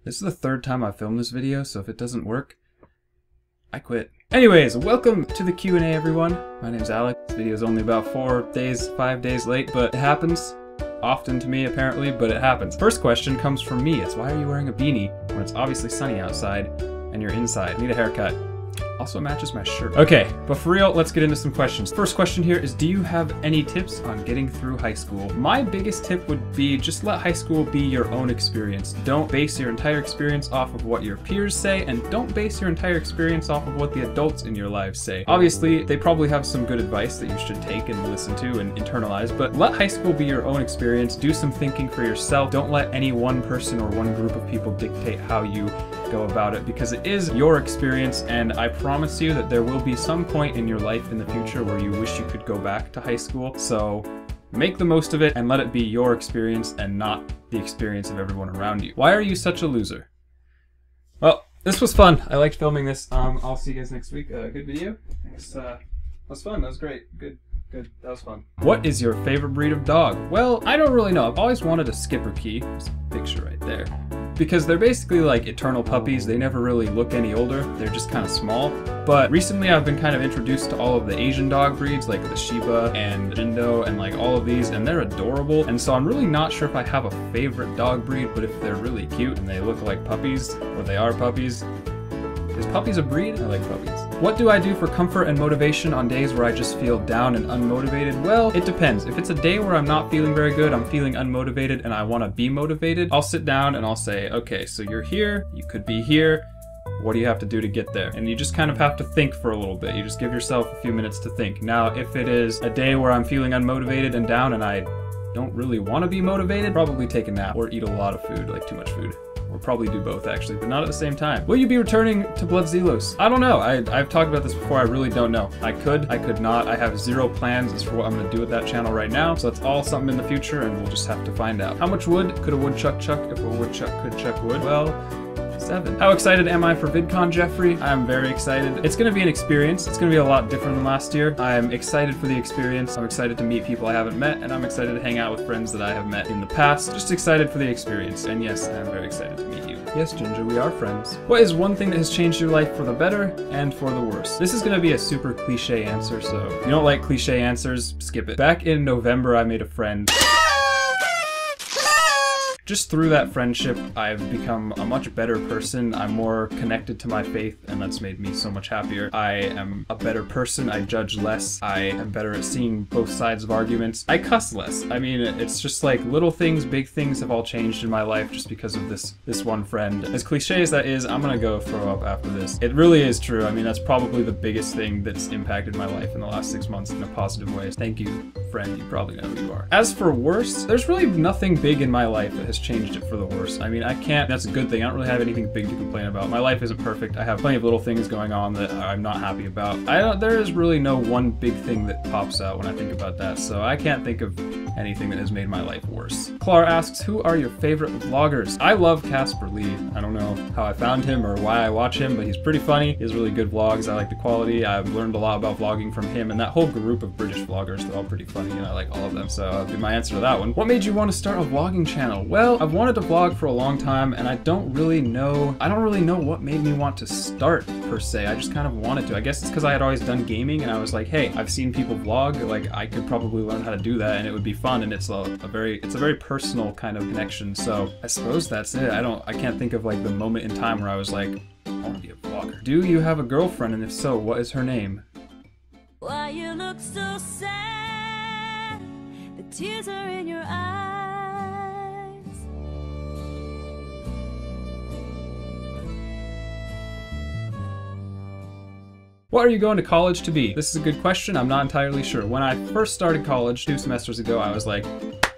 This is the third time I've filmed this video, so if it doesn't work, I quit. Anyways, welcome to the Q&A, everyone. My name's Alex. This video is only about 5 days late, but it happens. Often to me, apparently, but it happens. First question comes from me. It's, why are you wearing a beanie when it's obviously sunny outside and you're inside? I need a haircut. Also matches my shirt. Okay, but for real, let's get into some questions. First question here is, do you have any tips on getting through high school? My biggest tip would be just let high school be your own experience. Don't base your entire experience off of what your peers say, and don't base your entire experience off of what the adults in your lives say. Obviously, they probably have some good advice that you should take and listen to and internalize, but let high school be your own experience. Do some thinking for yourself. Don't let any one person or one group of people dictate how you go about it, because it is your experience, and I promise you that there will be some point in your life in the future where you wish you could go back to high school. So make the most of it and let it be your experience and not the experience of everyone around you. Why are you such a loser? Well, this was fun. I liked filming this. I'll see you guys next week. Good video. Thanks. That was fun. That was great. Good. That was fun. What is your favorite breed of dog? Well, I don't really know. I've always wanted a Skipper Key. There's a picture right there. Because they're basically like eternal puppies. They never really look any older. They're just kind of small. But recently I've been kind of introduced to all of the Asian dog breeds, like the Shiba and Jindo and like all of these, and they're adorable. And so I'm really not sure if I have a favorite dog breed, but if they're really cute and they look like puppies, or they are puppies. Is puppies a breed? I like puppies. What do I do for comfort and motivation on days where I just feel down and unmotivated? Well, it depends. If it's a day where I'm not feeling very good, I'm feeling unmotivated and I want to be motivated, I'll sit down and I'll say, okay, so you're here, you could be here, what do you have to do to get there? And you just kind of have to think for a little bit. You just give yourself a few minutes to think. Now, if it is a day where I'm feeling unmotivated and down and I don't really want to be motivated, probably take a nap or eat a lot of food, like too much food. Or probably do both, actually, but not at the same time. Will you be returning to Blood Zelos? I don't know. I've talked about this before. I really don't know. I could not. I have zero plans as for what I'm going to do with that channel right now, so that's all something in the future, and we'll just have to find out. How much wood could a woodchuck chuck if a woodchuck could chuck wood? Well, 7. How excited am I for VidCon, Jeffrey? I'm very excited. It's going to be an experience. It's going to be a lot different than last year. I'm excited for the experience. I'm excited to meet people I haven't met, and I'm excited to hang out with friends that I have met in the past. Just excited for the experience. And yes, I'm very excited to meet you. Yes, Ginger, we are friends. What is one thing that has changed your life for the better and for the worse? This is going to be a super cliche answer, so if you don't like cliche answers, skip it. Back in November, I made a friend. Just through that friendship, I've become a much better person. I'm more connected to my faith, and that's made me so much happier. I am a better person. I judge less. I am better at seeing both sides of arguments. I cuss less. I mean, it's just like little things, big things have all changed in my life just because of this one friend. As cliche as that is, I'm gonna go throw up after this. It really is true. I mean, that's probably the biggest thing that's impacted my life in the last 6 months in a positive way. Thank you, friend. You probably know who you are. As for worse, there's really nothing big in my life that has changed it for the worse. I mean, that's a good thing. I don't really have anything big to complain about. My life isn't perfect. I have plenty of little things going on that I'm not happy about. There is really no one big thing that pops out when I think about that, so I can't think of anything that has made my life worse. Clara asks, who are your favorite vloggers? I love Casper Lee. I don't know how I found him or why I watch him, but he's pretty funny. He has really good vlogs. I like the quality. I've learned a lot about vlogging from him, and that whole group of British vloggers, they're all pretty funny, and I like all of them, so that'll be my answer to that one. What made you want to start a vlogging channel? Well, I've wanted to vlog for a long time, and I don't really know what made me want to start, per se. I just kind of wanted to. I guess it's because I had always done gaming, and I was like, hey, I've seen people vlog, like, I could probably learn how to do that, and it would be fun, and it's a very personal kind of connection, so I suppose that's it. I can't think of, like, the moment in time where I was like, I want to be a vlogger. Do you have a girlfriend, and if so, what is her name? Why you look so sad? The tears are in your eyes. What are you going to college to be? This is a good question. I'm not entirely sure. When I first started college 2 semesters ago, I was like,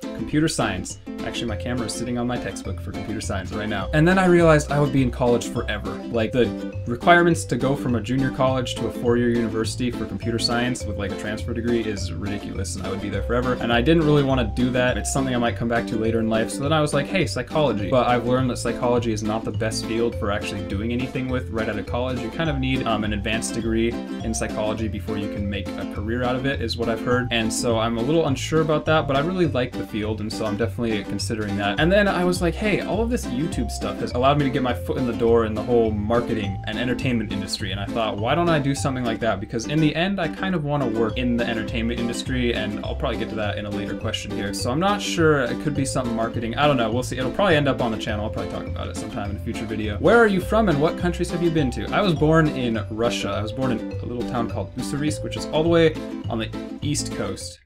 computer science. Actually, my camera is sitting on my textbook for computer science right now. And then I realized I would be in college forever. Like, the requirements to go from a junior college to a 4-year university for computer science with like a transfer degree is ridiculous, and I would be there forever. And I didn't really want to do that. It's something I might come back to later in life. So then I was like, hey, psychology. But I've learned that psychology is not the best field for actually doing anything with right out of college. You kind of need an advanced degree in psychology before you can make a career out of it, is what I've heard. And so I'm a little unsure about that, but I really like the field, and so I'm definitely considering that. And then I was like, hey, all of this YouTube stuff has allowed me to get my foot in the door in the whole marketing and entertainment industry. And I thought, why don't I do something like that? Because in the end, I kind of want to work in the entertainment industry, and I'll probably get to that in a later question here. So I'm not sure, it could be something marketing. I don't know, we'll see. It'll probably end up on the channel. I'll probably talk about it sometime in a future video. Where are you from and what countries have you been to? I was born in Russia. I was born in a little town called Ussurisk, which is all the way on the east coast.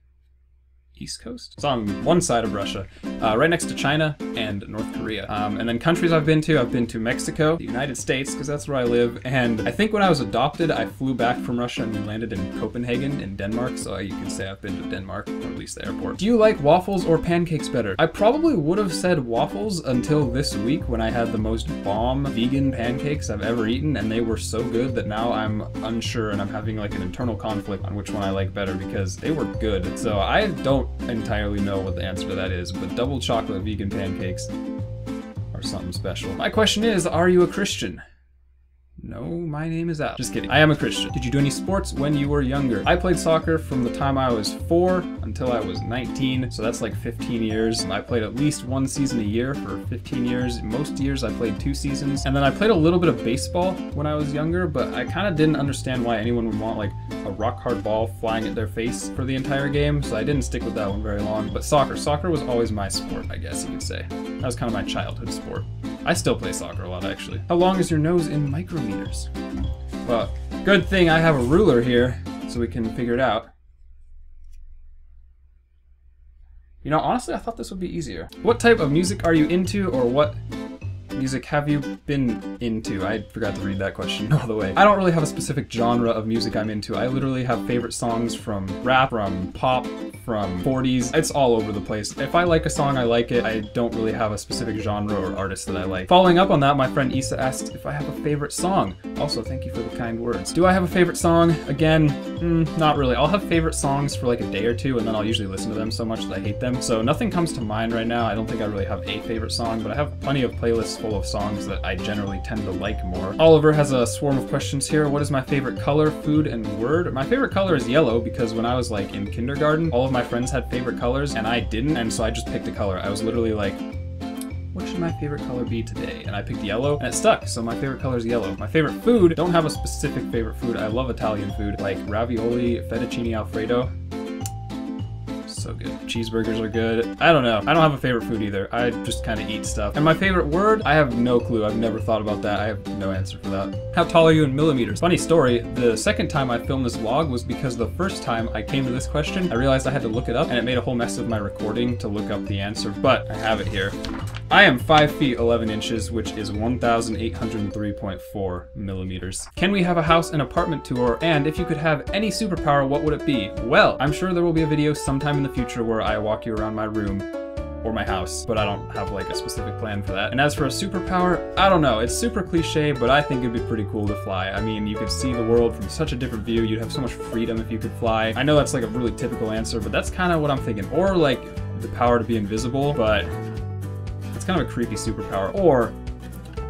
East Coast? It's on one side of Russia, right next to China and North Korea. And then countries I've been to Mexico, the United States, because that's where I live, and I think when I was adopted, I flew back from Russia and we landed in Copenhagen in Denmark, so you can say I've been to Denmark, or at least the airport. Do you like waffles or pancakes better? I probably would have said waffles until this week when I had the most bomb vegan pancakes I've ever eaten, and they were so good that now I'm unsure and I'm having like an internal conflict on which one I like better because they were good. So I don't entirely know what the answer to that is, but double chocolate vegan pancakes are something special. My question is, are you a Christian? No, my name is Al. Just kidding. I am a Christian. Did you do any sports when you were younger? I played soccer from the time I was 4 until I was 19, so that's like 15 years. I played at least one season a year for 15 years. Most years I played 2 seasons. And then I played a little bit of baseball when I was younger, but I kind of didn't understand why anyone would want like a rock hard ball flying at their face for the entire game, so I didn't stick with that one very long. But soccer was always my sport, I guess you could say. That was kind of my childhood sport. I still play soccer a lot, actually. How long is your nose in micrometers? Well, good thing I have a ruler here, so we can figure it out. You know, honestly, I thought this would be easier. What type of music are you into, or what music have you been into? I forgot to read that question all the way. I don't really have a specific genre of music I'm into. I literally have favorite songs from rap, from pop, from 40s. It's all over the place. If I like a song, I like it. I don't really have a specific genre or artist that I like. Following up on that, my friend Issa asked if I have a favorite song. Also, thank you for the kind words. Do I have a favorite song? Again, not really. I'll have favorite songs for like a day or two, and then I'll usually listen to them so much that I hate them. So nothing comes to mind right now. I don't think I really have a favorite song, but I have plenty of playlists full of songs that I generally tend to like more. Oliver has a swarm of questions here. What is my favorite color, food, and word? My favorite color is yellow because when I was like in kindergarten, all of my friends had favorite colors and I didn't, and so I just picked a color. I was literally like, what should my favorite color be today? And I picked yellow, and it stuck, so my favorite color is yellow. My favorite food, don't have a specific favorite food. I love Italian food, like ravioli, fettuccine alfredo. So good. Cheeseburgers are good. I don't know. I don't have a favorite food either. I just kind of eat stuff. And my favorite word? I have no clue. I've never thought about that. I have no answer for that. How tall are you in millimeters? Funny story, the second time I filmed this vlog was because the first time I came to this question, I realized I had to look it up, and it made a whole mess of my recording to look up the answer, but I have it here. I am 5 feet 11 inches, which is 1,803.4 millimeters. Can we have a house and apartment tour? And if you could have any superpower, what would it be? Well, I'm sure there will be a video sometime in the future where I walk you around my room or my house, but I don't have like a specific plan for that. And as for a superpower, I don't know. It's super cliche, but I think it'd be pretty cool to fly. I mean, you could see the world from such a different view. You'd have so much freedom if you could fly. I know that's like a really typical answer, but that's kind of what I'm thinking. Or like the power to be invisible, but it's kind of a creepy superpower. Or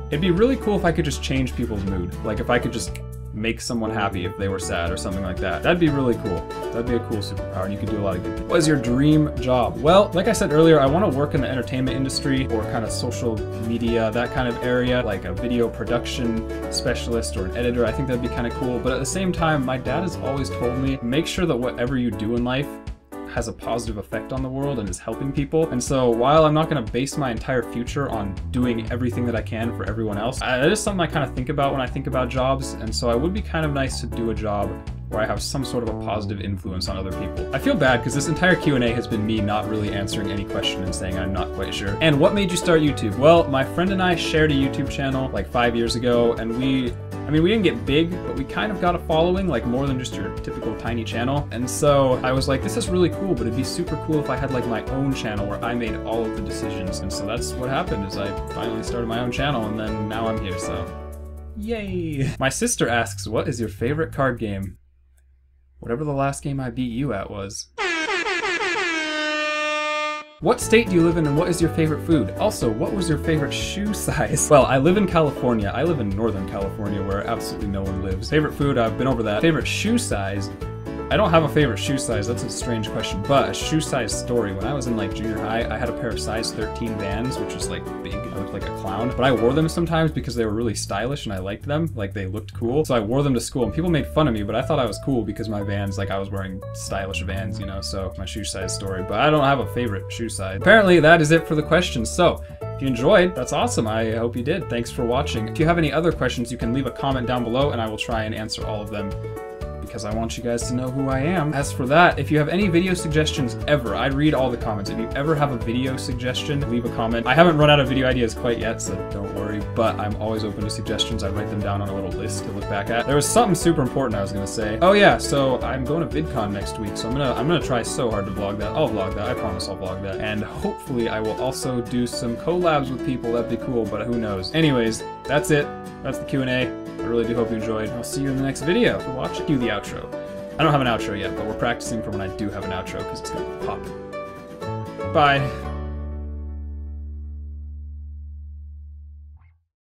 it'd be really cool if I could just change people's mood. Like if I could just make someone happy if they were sad or something like that. That'd be really cool. That'd be a cool superpower, and you could do a lot of good things. What is your dream job? Well, like I said earlier, I want to work in the entertainment industry or kind of social media, that kind of area, like a video production specialist or an editor. I think that'd be kind of cool. But at the same time, my dad has always told me, make sure that whatever you do in life has a positive effect on the world and is helping people. And so while I'm not going to base my entire future on doing everything that I can for everyone else, that is something I kind of think about when I think about jobs. And so it would be kind of nice to do a job where I have some sort of a positive influence on other people. I feel bad because this entire Q&A has been me not really answering any question and saying I'm not quite sure. And what made you start YouTube? Well, my friend and I shared a YouTube channel like 5 years ago, and we didn't get big, but we kind of got a following, like more than just your typical tiny channel. And so I was like, this is really cool, but it'd be super cool if I had like my own channel where I made all of the decisions. And so that's what happened, is I finally started my own channel, and then now I'm here, so yay. My sister asks, what is your favorite card game? Whatever the last game I beat you at was. What state do you live in, and what is your favorite food? Also, what was your favorite shoe size? Well, I live in California. I live in Northern California where absolutely no one lives. Favorite food, I've been over that. Favorite shoe size? I don't have a favorite shoe size, that's a strange question, but a shoe size story. When I was in like junior high, I had a pair of size 13 Vans, which is like big, I looked like a clown, but I wore them sometimes because they were really stylish and I liked them, like they looked cool. So I wore them to school and people made fun of me, but I thought I was cool because my Vans, like I was wearing stylish Vans, you know, so my shoe size story, but I don't have a favorite shoe size. Apparently that is it for the questions. So if you enjoyed, that's awesome. I hope you did. Thanks for watching. If you have any other questions, you can leave a comment down below and I will try and answer all of them, because I want you guys to know who I am. As for that, if you have any video suggestions ever, I read all the comments. If you ever have a video suggestion, leave a comment. I haven't run out of video ideas quite yet, so don't worry, but I'm always open to suggestions. I write them down on a little list to look back at. There was something super important I was gonna say. Oh yeah, so I'm going to VidCon next week, so I'm gonna try so hard to vlog that. I'll vlog that, I promise I'll vlog that. And hopefully I will also do some collabs with people, that'd be cool, but who knows. Anyways, that's it. That's the Q&A. I really do hope you enjoyed. I'll see you in the next video for watching. Cue the outro. I don't have an outro yet, but we're practicing for when I do have an outro because it's gonna pop. Bye.